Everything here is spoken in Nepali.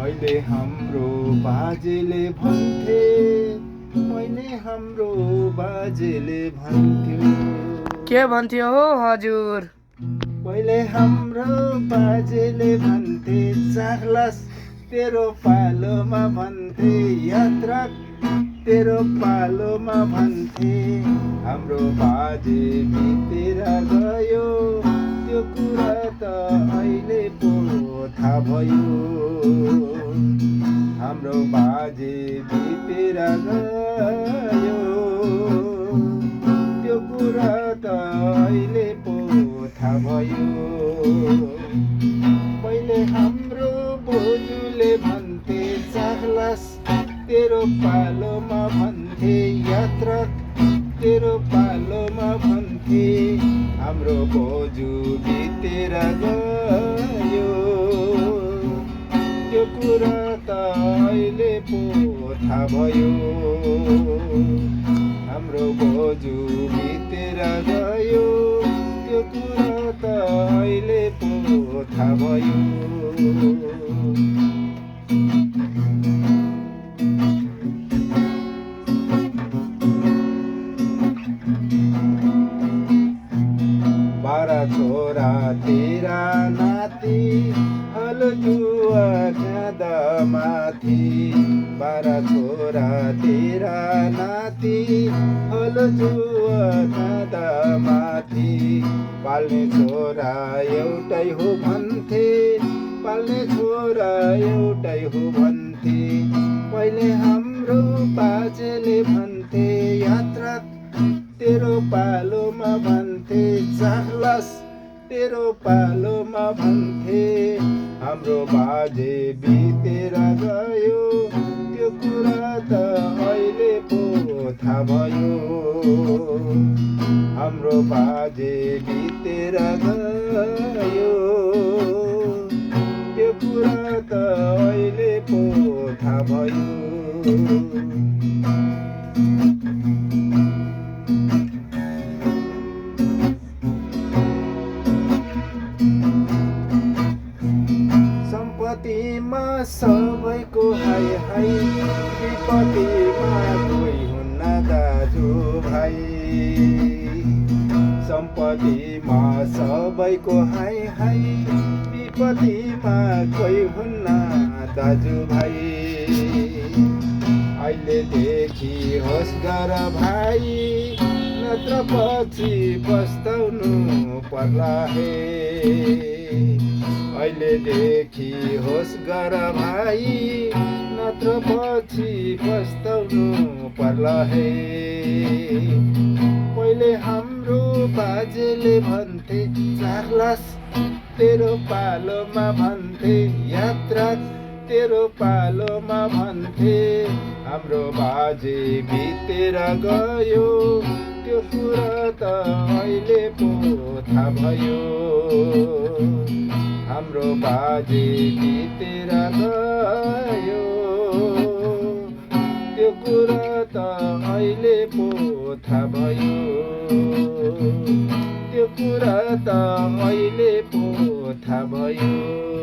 मैले हाम्रो बाजेले भन्थे, मैले हाम्रो बाजेले भन्थ्यो। के भन्थ्यो हो हजुर? पहिले हाम्रो बाजेले भन्थे, चाख्लास तेरो पालोमा भन्थे, यात्रा तेरो पालोमा भन्थे। हाम्रो बाजे बितेर गयो, त्यो कुरा त अहिले पो थाहा भयो। हाम्रो बाजे बितेर गयो, त्यो कुरा त अहिले पो थाहा भयो। पहिले हाम्रो बोजूले भन्थे, चाख्लास तेरो पालोमा भन्थे, यात्रा तेरो पालोमा भन्थे। हाम्रो बोजू बितेर गयो, त्यो कुरा त अहिले पो थाहा भयो। हाम्रो बोजू बितेर गयो, त्यो कुरा त अहिले पो थाहा भयो। बाह्र छोरा तेरा नाति, हल जुवा ज्यादा माथि। बाह्र छोरा तेरा नाति, हल जुवा ज्यादा माथि। पाल्ने छोरा एउटै हो भन्थे, पाल्ने छोरा एउटै हो भन्थे। पहिले हाम्रो बाजेले भन्थे, यात्रा तेरो पालोमा भन्थे, चाख्लास तेरो पालोमा भन्थे। हाम्रो बाजे बितेर गयो, त्यो कुरा त अहिले पो थाहा भयो। हाम्रो बाजे बितेर गयो, त्यो कुरा त अहिले पो थाहा भयो। सम्पत्तिमा सबैको हाई हाई, विपत्तिमा कोही हुन्न दाजु भाइ। सम्पत्तिमा सबैको हाई हाई, विपत्तिमा कोही हुन्न दाजु भाइ। अहिलेदेखि होस गर भाइ, नत्र पछि पस्ताउनु पर्ला हे। अहिलेदेखि होस गर भाइ, नत्र पछि पस्ताउनु पर्ला हे। पहिले हाम्रो बाजेले भन्थे, चाख्लास तेरो पालोमा भन्थे, यात्रा तेरो पालोमा भन्थे। हाम्रो बाजे बितेर गयो, त्यो कुरा त अहिले पो थाहा भयो। हाम्रो बाजे बितेर गयो, त्यो कुरा त अहिले पो थाहा भयो। त्यो कुरा त अहिले पो थाहा भयो।